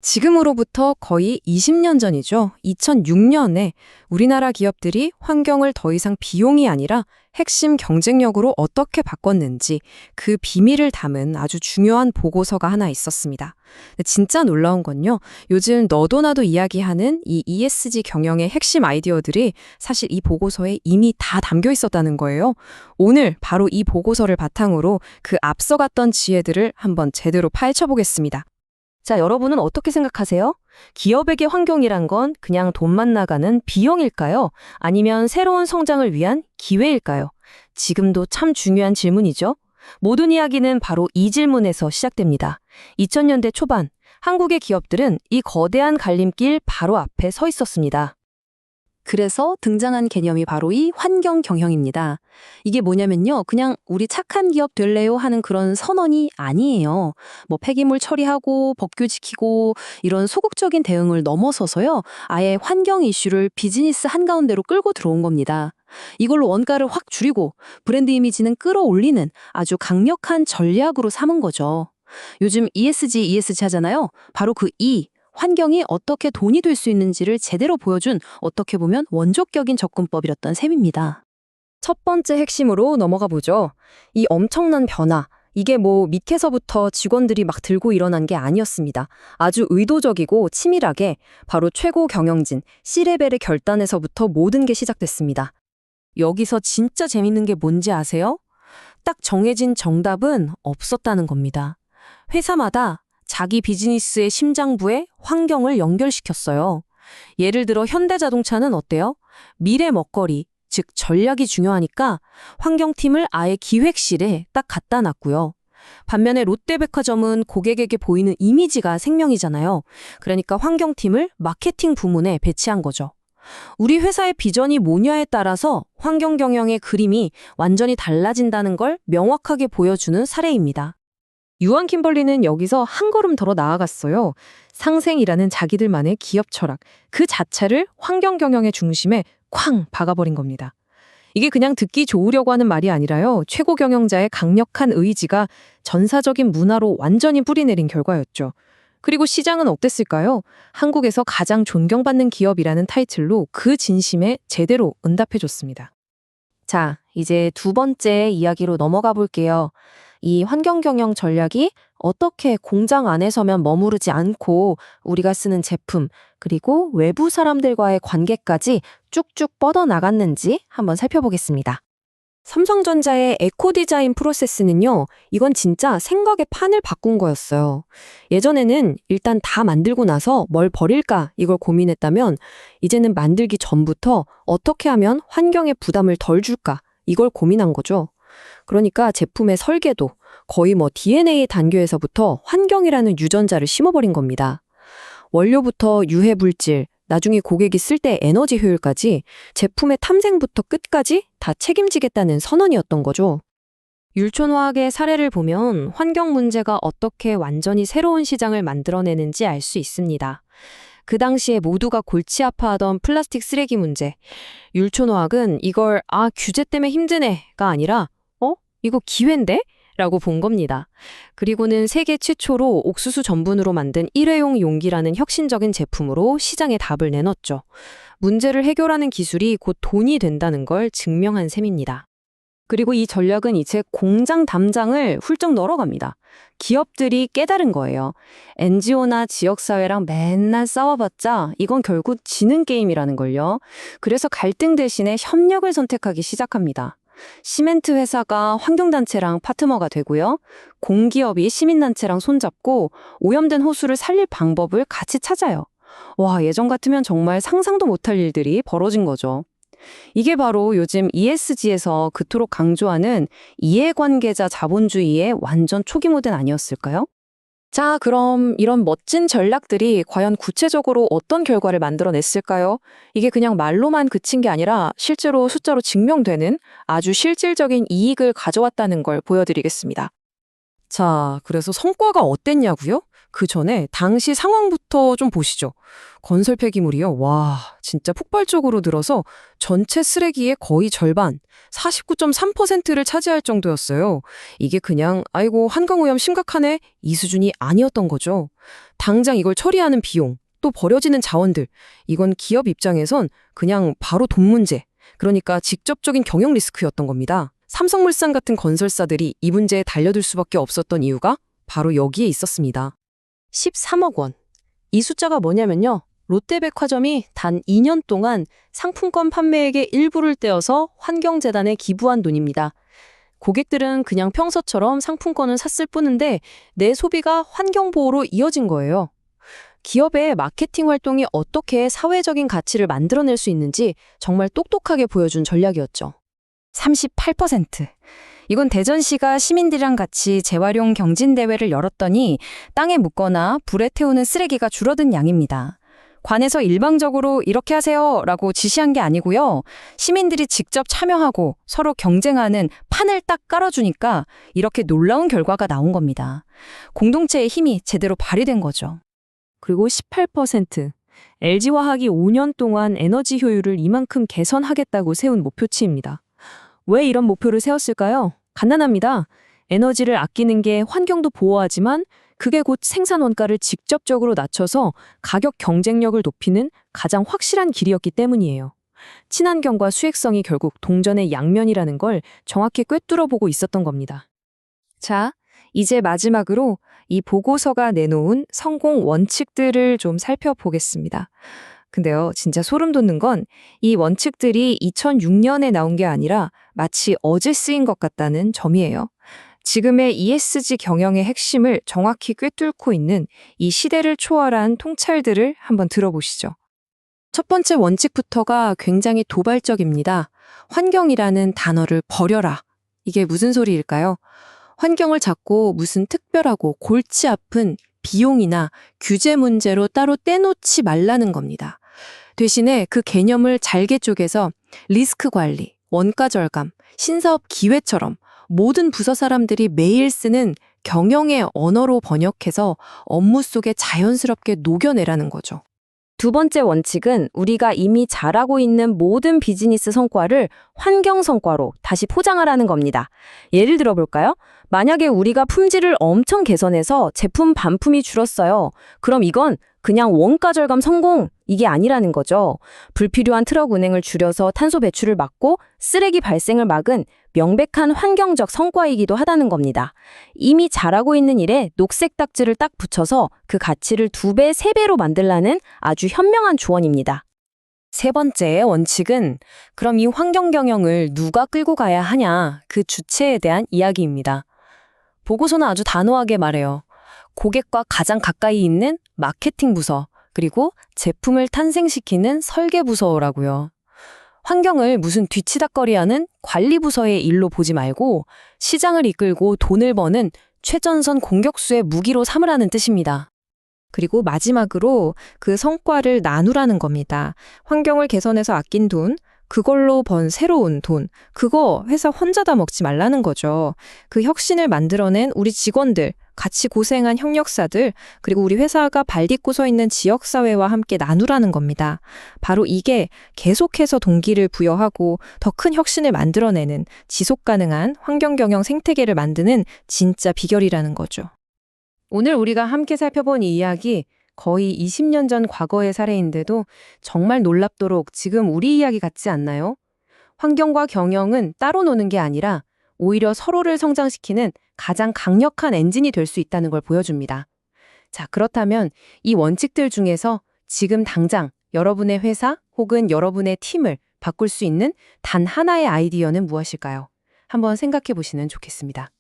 지금으로부터 거의 20년 전이죠. 2006년에 우리나라 기업들이 환경을 더 이상 비용이 아니라 핵심 경쟁력으로 어떻게 바꿨는지 그 비밀을 담은 아주 중요한 보고서가 하나 있었습니다. 근데 진짜 놀라운 건요. 요즘 너도 나도 이야기하는 이 ESG 경영의 핵심 아이디어들이 사실 이 보고서에 이미 다 담겨 있었다는 거예요. 오늘 바로 이 보고서를 바탕으로 그 앞서갔던 지혜들을 한번 제대로 파헤쳐보겠습니다. 자, 여러분은 어떻게 생각하세요? 기업에게 환경이란 건 그냥 돈만 나가는 비용일까요? 아니면 새로운 성장을 위한 기회일까요? 지금도 참 중요한 질문이죠. 모든 이야기는 바로 이 질문에서 시작됩니다. 2000년대 초반, 한국의 기업들은 이 거대한 갈림길 바로 앞에 서 있었습니다. 그래서 등장한 개념이 바로 이 환경 경영입니다. 이게 뭐냐면요. 그냥 우리 착한 기업 될래요 하는 그런 선언이 아니에요. 뭐 폐기물 처리하고 법규 지키고 이런 소극적인 대응을 넘어서서요. 아예 환경 이슈를 비즈니스 한가운데로 끌고 들어온 겁니다. 이걸로 원가를 확 줄이고 브랜드 이미지는 끌어올리는 아주 강력한 전략으로 삼은 거죠. 요즘 ESG 하잖아요. 바로 그 환경이 어떻게 돈이 될 수 있는지를 제대로 보여준 어떻게 보면 원조격인 접근법이었던 셈입니다. 첫 번째 핵심으로 넘어가 보죠. 이 엄청난 변화. 이게 뭐 밑에서부터 직원들이 막 들고 일어난 게 아니었습니다. 아주 의도적이고 치밀하게 바로 최고 경영진, C레벨의 결단에서부터 모든 게 시작됐습니다. 여기서 진짜 재밌는 게 뭔지 아세요? 딱 정해진 정답은 없었다는 겁니다. 회사마다 자기 비즈니스의 심장부에 환경을 연결시켰어요. 예를 들어 현대자동차는 어때요? 미래 먹거리, 즉 전략이 중요하니까 환경팀을 아예 기획실에 딱 갖다 놨고요. 반면에 롯데백화점은 고객에게 보이는 이미지가 생명이잖아요. 그러니까 환경팀을 마케팅 부문에 배치한 거죠. 우리 회사의 비전이 뭐냐에 따라서 환경 경영의 그림이 완전히 달라진다는 걸 명확하게 보여주는 사례입니다. 유한 킴벌리는 여기서 한 걸음 더 나아갔어요. 상생이라는 자기들만의 기업 철학, 그 자체를 환경 경영의 중심에 쾅 박아버린 겁니다. 이게 그냥 듣기 좋으려고 하는 말이 아니라요. 최고 경영자의 강력한 의지가 전사적인 문화로 완전히 뿌리내린 결과였죠. 그리고 시장은 어땠을까요? 한국에서 가장 존경받는 기업이라는 타이틀로 그 진심에 제대로 응답해줬습니다. 자, 이제 두 번째 이야기로 넘어가 볼게요. 이 환경 경영 전략이 어떻게 공장 안에서만 머무르지 않고 우리가 쓰는 제품, 그리고 외부 사람들과의 관계까지 쭉쭉 뻗어나갔는지 한번 살펴보겠습니다. 삼성전자의 에코 디자인 프로세스는요, 이건 진짜 생각의 판을 바꾼 거였어요. 예전에는 일단 다 만들고 나서 뭘 버릴까 이걸 고민했다면, 이제는 만들기 전부터 어떻게 하면 환경에 부담을 덜 줄까 이걸 고민한 거죠. 그러니까 제품의 설계도 거의 DNA 단계에서부터 환경이라는 유전자를 심어버린 겁니다. 원료부터 유해 물질, 나중에 고객이 쓸 때 에너지 효율까지 제품의 탐생부터 끝까지 다 책임지겠다는 선언이었던 거죠. 율촌화학의 사례를 보면 환경 문제가 어떻게 완전히 새로운 시장을 만들어내는지 알 수 있습니다. 그 당시에 모두가 골치 아파하던 플라스틱 쓰레기 문제. 율촌화학은 이걸 규제 때문에 힘드네가 아니라 이거 기회인데? 라고 본 겁니다. 그리고는 세계 최초로 옥수수 전분으로 만든 일회용 용기라는 혁신적인 제품으로 시장에 답을 내놨죠. 문제를 해결하는 기술이 곧 돈이 된다는 걸 증명한 셈입니다. 그리고 이 전략은 이제 공장 담장을 훌쩍 널어갑니다. 기업들이 깨달은 거예요. NGO나 지역사회랑 맨날 싸워봤자 이건 결국 지는 게임이라는 걸요. 그래서 갈등 대신에 협력을 선택하기 시작합니다. 시멘트 회사가 환경단체랑 파트너가 되고요. 공기업이 시민단체랑 손잡고 오염된 호수를 살릴 방법을 같이 찾아요. 와, 예전 같으면 정말 상상도 못할 일들이 벌어진 거죠. 이게 바로 요즘 ESG에서 그토록 강조하는 이해관계자 자본주의의 완전 초기 모델 아니었을까요? 자, 그럼 이런 멋진 전략들이 과연 구체적으로 어떤 결과를 만들어냈을까요? 이게 그냥 말로만 그친 게 아니라 실제로 숫자로 증명되는 아주 실질적인 이익을 가져왔다는 걸 보여드리겠습니다. 자, 그래서 성과가 어땠냐고요? 그 전에 당시 상황부터 좀 보시죠. 건설 폐기물이요. 와, 진짜 폭발적으로 늘어서 전체 쓰레기의 거의 절반, 49.3%를 차지할 정도였어요. 이게 그냥 아이고 환경오염 심각하네 이 수준이 아니었던 거죠. 당장 이걸 처리하는 비용, 또 버려지는 자원들, 이건 기업 입장에선 그냥 바로 돈 문제, 그러니까 직접적인 경영 리스크였던 겁니다. 삼성물산 같은 건설사들이 이 문제에 달려들 수밖에 없었던 이유가 바로 여기에 있었습니다. 13억 원. 이 숫자가 뭐냐면요. 롯데백화점이 단 2년 동안 상품권 판매액의 일부를 떼어서 환경재단에 기부한 돈입니다. 고객들은 그냥 평소처럼 상품권을 샀을 뿐인데 내 소비가 환경보호로 이어진 거예요. 기업의 마케팅 활동이 어떻게 사회적인 가치를 만들어낼 수 있는지 정말 똑똑하게 보여준 전략이었죠. 38%. 이건 대전시가 시민들이랑 같이 재활용 경진대회를 열었더니 땅에 묻거나 불에 태우는 쓰레기가 줄어든 양입니다. 관에서 일방적으로 이렇게 하세요 라고 지시한 게 아니고요. 시민들이 직접 참여하고 서로 경쟁하는 판을 딱 깔아주니까 이렇게 놀라운 결과가 나온 겁니다. 공동체의 힘이 제대로 발휘된 거죠. 그리고 18%. LG화학이 5년 동안 에너지 효율을 이만큼 개선하겠다고 세운 목표치입니다. 왜 이런 목표를 세웠을까요? 간단합니다. 에너지를 아끼는 게 환경도 보호하지만 그게 곧 생산 원가를 직접적으로 낮춰서 가격 경쟁력을 높이는 가장 확실한 길이었기 때문이에요. 친환경과 수익성이 결국 동전의 양면이라는 걸 정확히 꿰뚫어보고 있었던 겁니다. 자, 이제 마지막으로 이 보고서가 내놓은 성공 원칙들을 좀 살펴보겠습니다. 근데요, 진짜 소름 돋는 건 이 원칙들이 2006년에 나온 게 아니라 마치 어제 쓰인 것 같다는 점이에요. 지금의 ESG 경영의 핵심을 정확히 꿰뚫고 있는 이 시대를 초월한 통찰들을 한번 들어보시죠. 첫 번째 원칙부터가 굉장히 도발적입니다. 환경이라는 단어를 버려라. 이게 무슨 소리일까요? 환경을 자꾸 무슨 특별하고 골치 아픈 비용이나 규제 문제로 따로 떼놓지 말라는 겁니다. 대신에 그 개념을 잘게 쪼개서 리스크 관리, 원가 절감, 신사업 기회처럼 모든 부서 사람들이 매일 쓰는 경영의 언어로 번역해서 업무 속에 자연스럽게 녹여내라는 거죠. 두 번째 원칙은 우리가 이미 잘하고 있는 모든 비즈니스 성과를 환경 성과로 다시 포장하라는 겁니다. 예를 들어 볼까요? 만약에 우리가 품질을 엄청 개선해서 제품 반품이 줄었어요. 그럼 이건 그냥 원가 절감 성공! 이게 아니라는 거죠. 불필요한 트럭 운행을 줄여서 탄소 배출을 막고 쓰레기 발생을 막은 명백한 환경적 성과이기도 하다는 겁니다. 이미 잘하고 있는 일에 녹색 딱지를 딱 붙여서 그 가치를 2배, 3배로 만들라는 아주 현명한 조언입니다. 세 번째 원칙은 그럼 이 환경 경영을 누가 끌고 가야 하냐, 그 주체에 대한 이야기입니다. 보고서는 아주 단호하게 말해요. 고객과 가장 가까이 있는 마케팅 부서, 그리고 제품을 탄생시키는 설계 부서라고요. 환경을 무슨 뒤치다꺼리하는 관리 부서의 일로 보지 말고 시장을 이끌고 돈을 버는 최전선 공격수의 무기로 삼으라는 뜻입니다. 그리고 마지막으로 그 성과를 나누라는 겁니다. 환경을 개선해서 아낀 돈, 그걸로 번 새로운 돈, 그거 회사 혼자 다 먹지 말라는 거죠. 그 혁신을 만들어낸 우리 직원들, 같이 고생한 협력사들, 그리고 우리 회사가 발딛고 서 있는 지역사회와 함께 나누라는 겁니다. 바로 이게 계속해서 동기를 부여하고 더 큰 혁신을 만들어내는 지속가능한 환경경영 생태계를 만드는 진짜 비결이라는 거죠. 오늘 우리가 함께 살펴본 이 이야기, 거의 20년 전 과거의 사례인데도 정말 놀랍도록 지금 우리 이야기 같지 않나요? 환경과 경영은 따로 노는 게 아니라 오히려 서로를 성장시키는 가장 강력한 엔진이 될 수 있다는 걸 보여줍니다. 자, 그렇다면 이 원칙들 중에서 지금 당장 여러분의 회사 혹은 여러분의 팀을 바꿀 수 있는 단 하나의 아이디어는 무엇일까요? 한번 생각해 보시면 좋겠습니다.